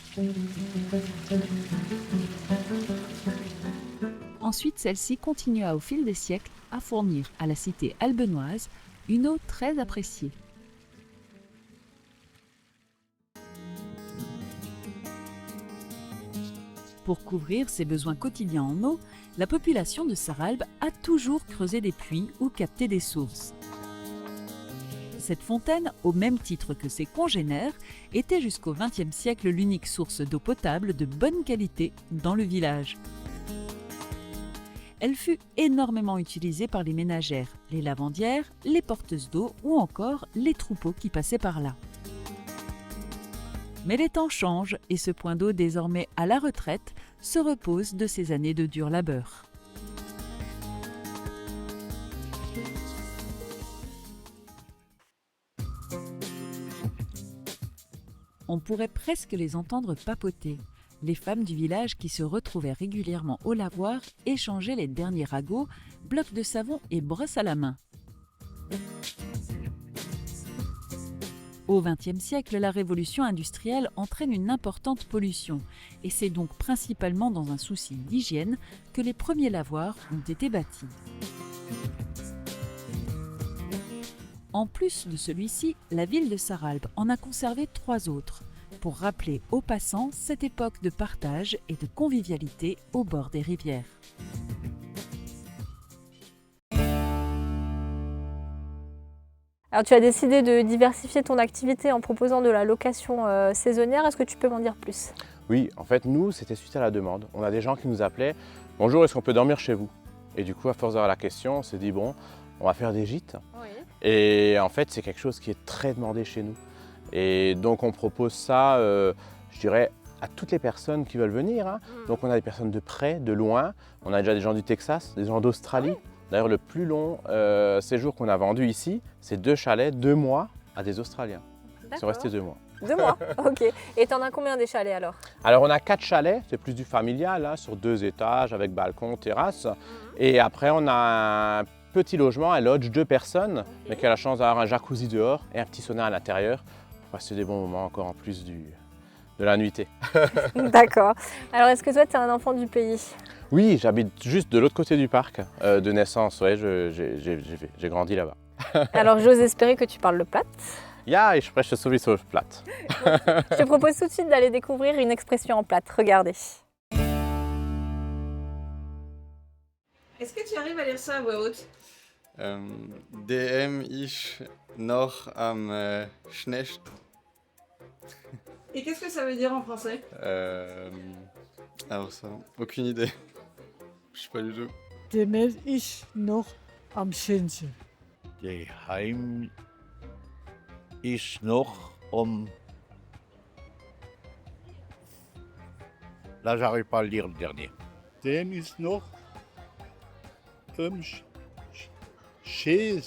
[SPEAKER 11] Ensuite, celle-ci continua au fil des siècles à fournir à la cité albenoise une eau très appréciée. Pour couvrir ses besoins quotidiens en eau, la population de Sarralbe a toujours creusé des puits ou capté des sources. Cette fontaine, au même titre que ses congénères, était jusqu'au XXe siècle l'unique source d'eau potable de bonne qualité dans le village. Elle fut énormément utilisée par les ménagères, les lavandières, les porteuses d'eau ou encore les troupeaux qui passaient par là. Mais les temps changent et ce point d'eau désormais à la retraite se repose de ses années de dur labeur. On pourrait presque les entendre papoter. Les femmes du village qui se retrouvaient régulièrement au lavoir échangeaient les derniers ragots, blocs de savon et brosses à la main. Au XXe siècle, la révolution industrielle entraîne une importante pollution et c'est donc principalement dans un souci d'hygiène que les premiers lavoirs ont été bâtis. En plus de celui-ci, la ville de Sarralbe en a conservé 3 autres pour rappeler aux passants cette époque de partage et de convivialité au bord des rivières.
[SPEAKER 1] Alors tu as décidé de diversifier ton activité en proposant de la location saisonnière. Est-ce que tu peux m'en dire plus?
[SPEAKER 5] Oui, en fait nous c'était suite à la demande. On a des gens qui nous appelaient « Bonjour, est-ce qu'on peut dormir chez vous ?» Et du coup à force d'avoir la question, on s'est dit bon, on va faire des gîtes. Oui. Et en fait c'est quelque chose qui est très demandé chez nous. Et donc on propose ça, je dirais, à toutes les personnes qui veulent venir. Hein. Donc on a des personnes de près, de loin. On a déjà des gens du Texas, des gens d'Australie. Oui. D'ailleurs, le plus long séjour qu'on a vendu ici, c'est 2 chalets, 2 mois à des Australiens. Ils sont restés 2 mois.
[SPEAKER 1] 2 mois, ok. Et tu en as combien des chalets alors?
[SPEAKER 5] Alors, on a 4 chalets, c'est plus du familial, hein, sur 2 étages, avec balcon, terrasse. Et après, on a un petit logement, un lodge, 2 personnes, mais qui a la chance d'avoir un jacuzzi dehors et un petit sauna à l'intérieur pour passer des bons moments encore en plus de la nuitée.
[SPEAKER 1] D'accord. Alors, est-ce que toi, tu es un enfant du pays?
[SPEAKER 5] Oui, j'habite juste de l'autre côté du parc de naissance. Ouais, j'ai grandi là-bas.
[SPEAKER 1] Alors j'ose espérer que tu parles le plate.
[SPEAKER 5] Ja, ich spreche sowieso platt.
[SPEAKER 1] Je te propose tout de suite d'aller découvrir une expression en plate. Regardez.
[SPEAKER 12] Est-ce que tu arrives à lire ça à voix haute?
[SPEAKER 13] DM ich noch am Schnecht.
[SPEAKER 12] Et qu'est-ce que ça veut dire en français?
[SPEAKER 13] Alors ça, aucune idée. Je sais pas du tout.
[SPEAKER 14] Dem ich noch am schönsten.
[SPEAKER 15] Geheim ist noch Là, j'arrive pas à le lire le dernier.
[SPEAKER 16] Dem ist noch chez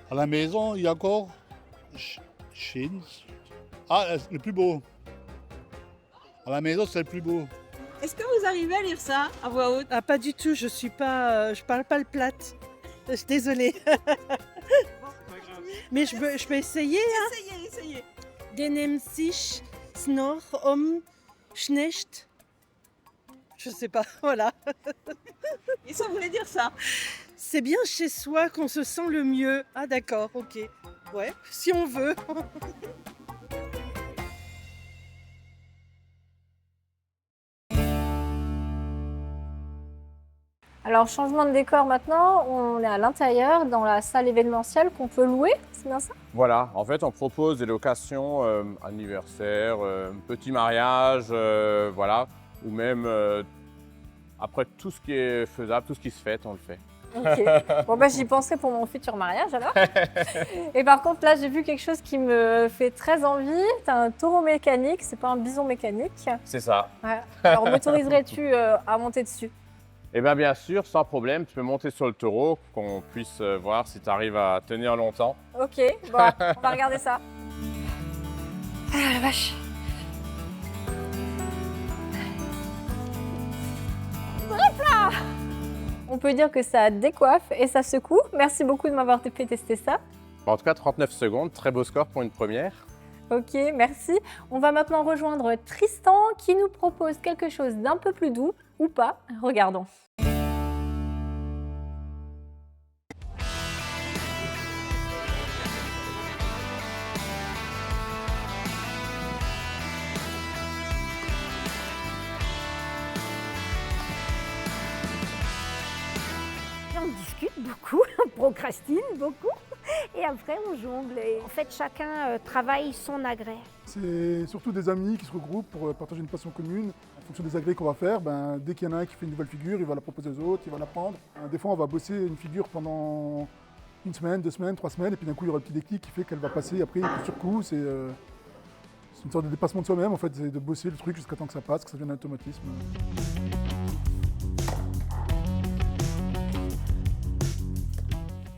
[SPEAKER 16] à la maison, il y a encore Ah, le plus beau. À la maison, c'est le plus beau.
[SPEAKER 12] Est-ce que vous arrivez à lire ça à voix haute?
[SPEAKER 14] Ah, pas du tout, je parle pas le plate. Je suis désolée. Mais je peux essayer. Hein.
[SPEAKER 12] Essayez.
[SPEAKER 14] Denem sich noch Schnecht. Je sais pas, voilà.
[SPEAKER 12] Et ça voulait dire ça?
[SPEAKER 14] C'est bien chez soi qu'on se sent le mieux. Ah d'accord, ok. Ouais, si on veut.
[SPEAKER 1] Alors changement de décor maintenant, on est à l'intérieur dans la salle événementielle qu'on peut louer, c'est bien ça?
[SPEAKER 5] Voilà, en fait on propose des locations anniversaires, petits mariages, voilà, ou même après tout ce qui est faisable, tout ce qui se fête, on le fait.
[SPEAKER 1] Ok, bon bah j'y penserai pour mon futur mariage alors. Et par contre là j'ai vu quelque chose qui me fait très envie, t'as un taureau mécanique, c'est pas un bison mécanique.
[SPEAKER 5] C'est ça.
[SPEAKER 1] Ouais. Alors m'autoriserais-tu à monter dessus?
[SPEAKER 5] Eh bien sûr, sans problème, tu peux monter sur le taureau, qu'on puisse voir si tu arrives à tenir longtemps.
[SPEAKER 1] Ok, bon, on va regarder ça. Ah la vache. Hop là! On peut dire que ça décoiffe et ça secoue. Merci beaucoup de m'avoir fait tester ça.
[SPEAKER 5] En tout cas, 39 secondes, très beau score pour une première.
[SPEAKER 1] Ok, merci. On va maintenant rejoindre Tristan qui nous propose quelque chose d'un peu plus doux, ou pas. Regardons.
[SPEAKER 17] On discute beaucoup, on procrastine beaucoup et après on jongle. Et en fait, chacun travaille son agrès.
[SPEAKER 18] C'est surtout des amis qui se regroupent pour partager une passion commune. En fonction des agrès qu'on va faire, dès qu'il y en a un qui fait une nouvelle figure, il va la proposer aux autres, il va la prendre. Des fois, on va bosser une figure pendant une semaine, 2 semaines, 3 semaines, et puis d'un coup, il y aura le petit déclic qui fait qu'elle va passer après coup sur coup. C'est une sorte de dépassement de soi-même, en fait, c'est de bosser le truc jusqu'à temps que ça passe, que ça devienne un automatisme.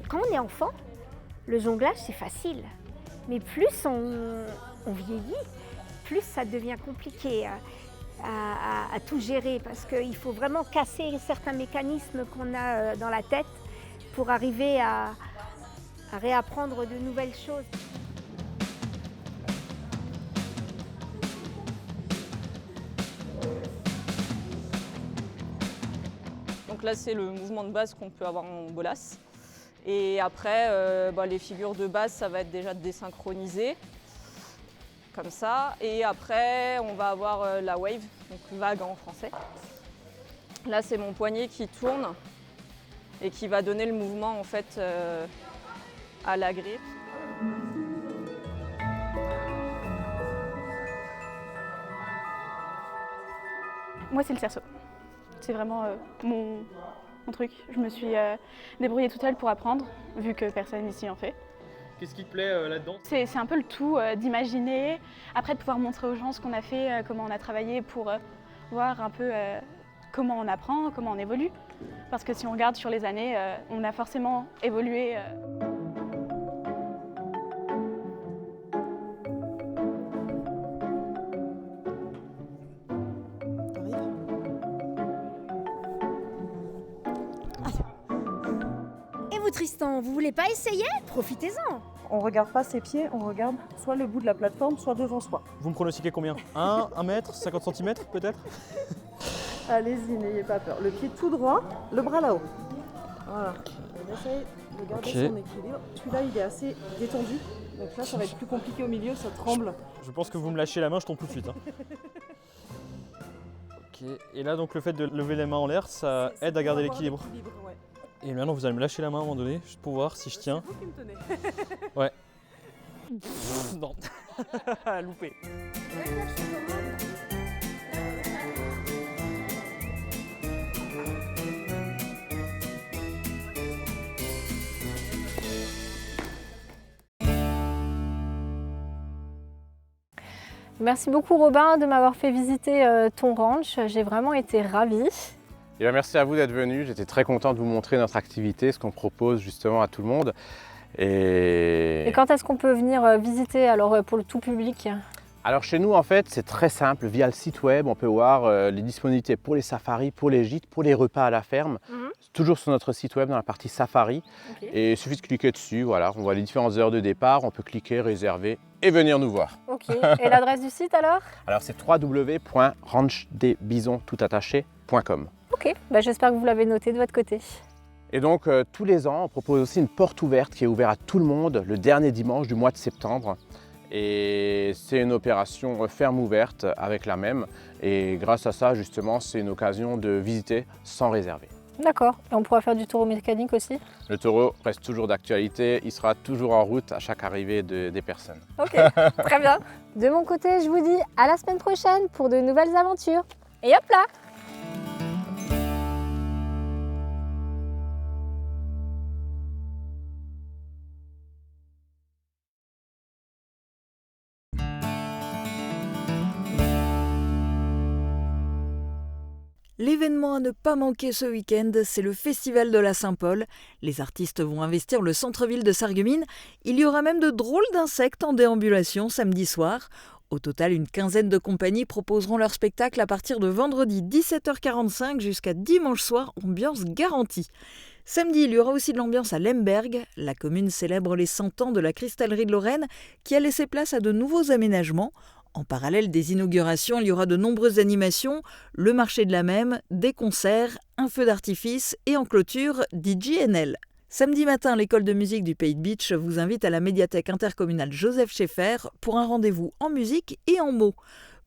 [SPEAKER 17] Quand on est enfant, le jonglage c'est facile. Mais plus on vieillit, plus ça devient compliqué à tout gérer parce qu'il faut vraiment casser certains mécanismes qu'on a dans la tête pour arriver à réapprendre de nouvelles choses.
[SPEAKER 19] Donc là c'est le mouvement de base qu'on peut avoir en bolas. Et après, les figures de base, ça va être déjà désynchronisé, comme ça. Et après, on va avoir la wave, donc vague en français. Là, c'est mon poignet qui tourne et qui va donner le mouvement en fait à la griffe.
[SPEAKER 20] Moi, c'est le cerceau. C'est vraiment mon truc. Je me suis débrouillée toute seule pour apprendre, vu que personne ici en fait.
[SPEAKER 21] Qu'est-ce qui te plaît là-dedans?
[SPEAKER 20] C'est un peu le tout, d'imaginer, après de pouvoir montrer aux gens ce qu'on a fait, comment on a travaillé pour voir un peu comment on apprend, comment on évolue. Parce que si on regarde sur les années, on a forcément évolué.
[SPEAKER 17] Tristan, vous voulez pas essayer? Profitez-en.
[SPEAKER 22] On regarde pas ses pieds, on regarde soit le bout de la plateforme, soit devant soi.
[SPEAKER 21] Vous me pronostiquez combien? 1 mètre, 50 cm peut-être?
[SPEAKER 22] Allez-y, n'ayez pas peur. Le pied tout droit, le bras là-haut. Voilà. On essaye de garder
[SPEAKER 21] Ok.
[SPEAKER 22] son équilibre. Celui-là, il est assez détendu. Donc là, ça va être plus compliqué au milieu, ça tremble.
[SPEAKER 21] Je pense que vous me lâchez la main, je tombe tout de suite. Hein. Ok. Et là, donc le fait de lever les mains en l'air, ça aide à garder l'équilibre.
[SPEAKER 22] Ouais.
[SPEAKER 21] Et maintenant, vous allez me lâcher la main à un moment donné, juste pour voir si je tiens.
[SPEAKER 22] C'est vous qui me tenez.
[SPEAKER 21] Ouais. Non. Loupé.
[SPEAKER 1] Merci beaucoup Robin de m'avoir fait visiter ton ranch. J'ai vraiment été ravie.
[SPEAKER 5] Et bien, merci à vous d'être venu. J'étais très content de vous montrer notre activité, ce qu'on propose justement à tout le monde.
[SPEAKER 1] Et quand est-ce qu'on peut venir visiter alors pour le tout public?
[SPEAKER 5] Alors chez nous en fait c'est très simple, via le site web on peut voir les disponibilités pour les safaris, pour les gîtes, pour les repas à la ferme. Toujours sur notre site web dans la partie safari. Et il suffit de cliquer dessus, voilà, on voit les différentes heures de départ, on peut cliquer, réserver et venir nous voir.
[SPEAKER 1] Ok, et l'adresse du site alors?
[SPEAKER 5] Alors c'est www.ranchdesbisonstoutattaché.com.
[SPEAKER 1] Ok, bah, j'espère que vous l'avez noté de votre côté.
[SPEAKER 5] Et donc tous les ans on propose aussi une porte ouverte qui est ouverte à tout le monde le dernier dimanche du mois de septembre. Et c'est une opération ferme ouverte avec la même. Et grâce à ça, justement, c'est une occasion de visiter sans réserver.
[SPEAKER 1] D'accord. Et on pourra faire du taureau mécanique aussi?
[SPEAKER 5] Le taureau reste toujours d'actualité. Il sera toujours en route à chaque arrivée des personnes.
[SPEAKER 1] Ok, très bien. De mon côté, je vous dis à la semaine prochaine pour de nouvelles aventures. Et hop là!
[SPEAKER 3] L'événement à ne pas manquer ce week-end, c'est le Festival de la Saint-Paul. Les artistes vont investir le centre-ville de Sarreguemines. Il y aura même de drôles d'insectes en déambulation samedi soir. Au total, une quinzaine de compagnies proposeront leur spectacle à partir de vendredi 17h45 jusqu'à dimanche soir, ambiance garantie. Samedi, il y aura aussi de l'ambiance à Lemberg. La commune célèbre les 100 ans de la cristallerie de Lorraine qui a laissé place à de nouveaux aménagements. En parallèle des inaugurations, il y aura de nombreuses animations, le marché de la Mème, des concerts, un feu d'artifice et en clôture, DJNL. Samedi matin, l'école de musique du Pays de Bitche vous invite à la médiathèque intercommunale Joseph Schaeffer pour un rendez-vous en musique et en mots.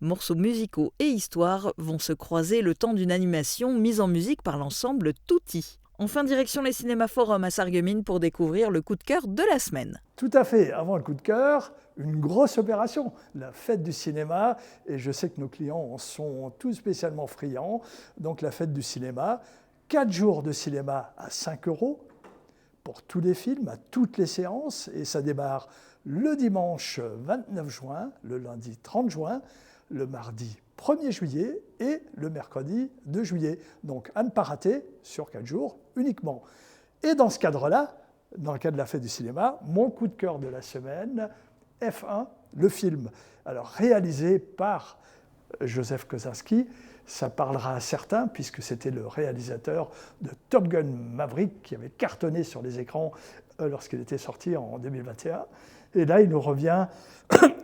[SPEAKER 3] Morceaux musicaux et histoires vont se croiser le temps d'une animation mise en musique par l'ensemble Touti. Enfin, direction les cinémas Forum à Sarreguemines pour découvrir le coup de cœur de la semaine.
[SPEAKER 4] Tout à fait. Avant le coup de cœur, une grosse opération, la fête du cinéma. Et je sais que nos clients en sont tous spécialement friands. Donc la fête du cinéma, 4 jours de cinéma à 5 € pour tous les films, à toutes les séances. Et ça démarre le dimanche 29 juin, le lundi 30 juin, le mardi 1er juillet et le mercredi 2 juillet. Donc à ne pas rater sur 4 jours uniquement. Et dans ce cadre-là, dans le cadre de la fête du cinéma, mon coup de cœur de la semaine, F1, le film. Alors réalisé par Joseph Kosinski, ça parlera à certains puisque c'était le réalisateur de Top Gun Maverick qui avait cartonné sur les écrans lorsqu'il était sorti en 2021. Et là, il nous revient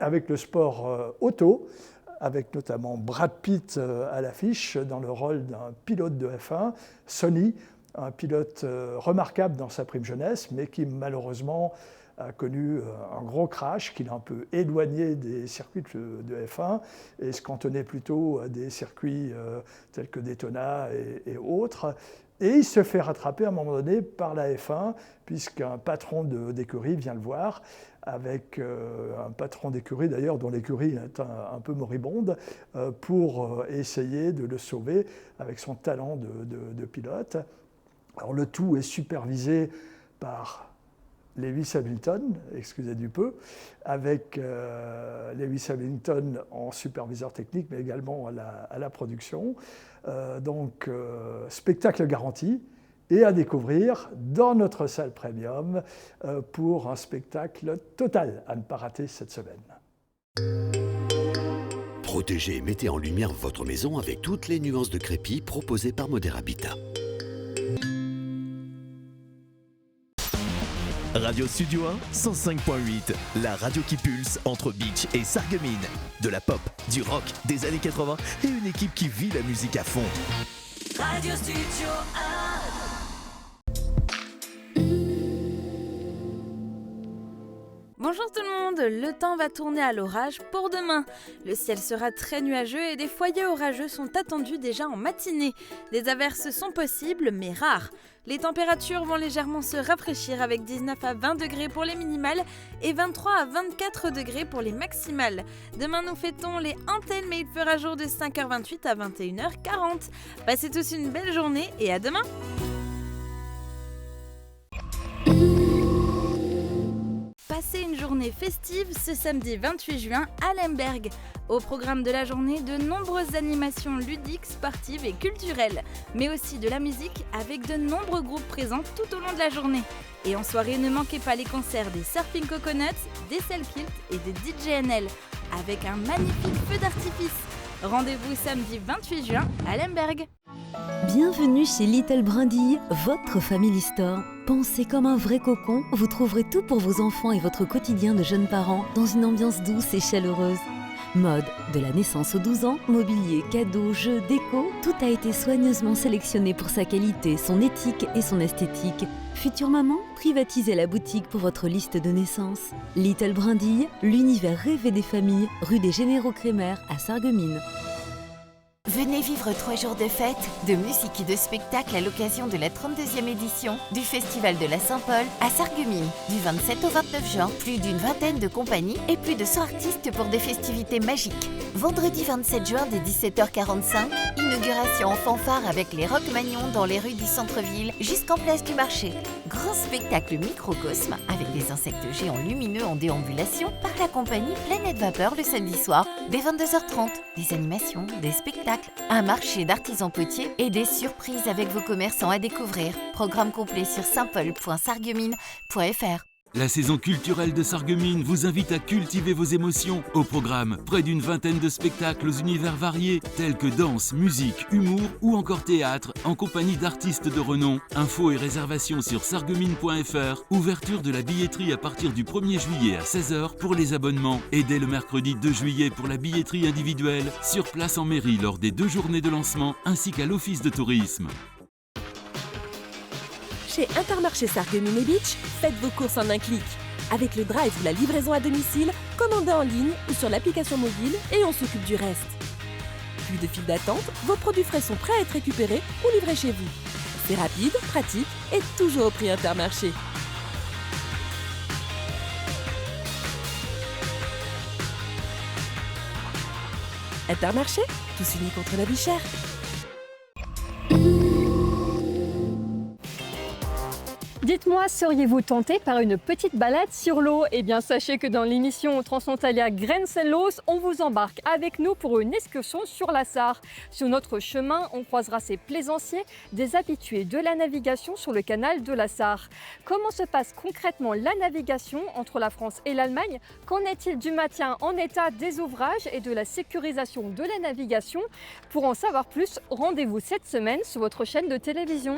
[SPEAKER 4] avec le sport auto, avec notamment Brad Pitt à l'affiche dans le rôle d'un pilote de F1, Sonny, un pilote remarquable dans sa prime jeunesse, mais qui malheureusement a connu un gros crash, qu'il a un peu éloigné des circuits de F1 et se cantonnait plutôt à des circuits tels que Daytona et autres. Et il se fait rattraper à un moment donné par la F1, puisqu'un patron d'écurie vient le voir, avec un patron d'écurie d'ailleurs dont l'écurie est un peu moribonde, pour essayer de le sauver avec son talent de pilote. Alors le tout est supervisé par Lewis Hamilton, excusez du peu, avec Lewis Hamilton en superviseur technique, mais également à la production. Donc, spectacle garanti et à découvrir dans notre salle premium pour un spectacle total à ne pas rater cette semaine.
[SPEAKER 23] Protégez et mettez en lumière votre maison avec toutes les nuances de crépi proposées par Modern Habitat.
[SPEAKER 24] Radio Studio 1, 105.8, la radio qui pulse entre Bitche et Sarreguemines. De la pop, du rock, des années 80 et une équipe qui vit la musique à fond.
[SPEAKER 25] Radio Studio 1.
[SPEAKER 2] Gironde, le temps va tourner à l'orage pour demain. Le ciel sera très nuageux et des foyers orageux sont attendus déjà en matinée. Des averses sont possibles mais rares. Les températures vont légèrement se rafraîchir avec 19 à 20 degrés pour les minimales et 23 à 24 degrés pour les maximales. Demain, nous fêtons les antennes, mais il fera jour de 5h28 à 21h40. Passez tous une belle journée et à demain! Passez une journée festive ce samedi 28 juin à Lemberg. Au programme de la journée, de nombreuses animations ludiques, sportives et culturelles, mais aussi de la musique avec de nombreux groupes présents tout au long de la journée. Et en soirée, ne manquez pas les concerts des Surfing Coconuts, des Selkilt et des DJNL, avec un magnifique feu d'artifice. Rendez-vous samedi 28 juin à Lemberg.
[SPEAKER 6] Bienvenue chez Little Brindille, votre family store. Pensez comme un vrai cocon, vous trouverez tout pour vos enfants et votre quotidien de jeunes parents dans une ambiance douce et chaleureuse. Mode, de la naissance aux 12 ans, mobilier, cadeaux, jeux, déco, tout a été soigneusement sélectionné pour sa qualité, son éthique et son esthétique. Future maman, privatisez la boutique pour votre liste de naissance. Little Brindille, l'univers rêvé des familles, rue des Généraux Crémer à Sarreguemines.
[SPEAKER 7] Venez vivre 3 jours de fête, de musique et de spectacle à l'occasion de la 32e édition du Festival de la Saint-Paul à Sarreguemines. Du 27 au 29 juin, plus d'une vingtaine de compagnies et plus de 100 artistes pour des festivités magiques. Vendredi 27 juin dès 17h45, inauguration en fanfare avec les Rock Magnons dans les rues du centre-ville jusqu'en place du marché. Grand spectacle microcosme avec des insectes géants lumineux en déambulation par la compagnie Planète Vapeur le samedi soir dès 22h30. Des animations, des spectacles, un marché d'artisans potiers et des surprises avec vos commerçants à découvrir. Programme complet sur saintpaul.sarreguemines.fr.
[SPEAKER 8] La saison culturelle de Sarreguemines vous invite à cultiver vos émotions. Au programme, près d'une vingtaine de spectacles aux univers variés, tels que danse, musique, humour ou encore théâtre, en compagnie d'artistes de renom. Infos et réservations sur sarreguemines.fr. Ouverture de la billetterie à partir du 1er juillet à 16h pour les abonnements et dès le mercredi 2 juillet pour la billetterie individuelle, sur place en mairie lors des 2 journées de lancement ainsi qu'à l'office de tourisme.
[SPEAKER 25] Chez Intermarché Sarreguemines et Beach, faites vos courses en un clic. Avec le drive ou la livraison à domicile, commandez en ligne ou sur l'application mobile et on s'occupe du reste. Plus de file d'attente, vos produits frais sont prêts à être récupérés ou livrés chez vous. C'est rapide, pratique et toujours au prix Intermarché. Intermarché, tous unis contre la vie chère.
[SPEAKER 1] Dites-moi, seriez-vous tenté par une petite balade sur l'eau? Eh bien, sachez que dans l'émission Transfrontalière Grenzenlos, on vous embarque avec nous pour une excursion sur la Sarre. Sur notre chemin, on croisera ces plaisanciers, des habitués de la navigation sur le canal de la Sarre. Comment se passe concrètement la navigation entre la France et l'Allemagne? Qu'en est-il du maintien en état des ouvrages et de la sécurisation de la navigation? Pour en savoir plus, rendez-vous cette semaine sur votre chaîne de télévision.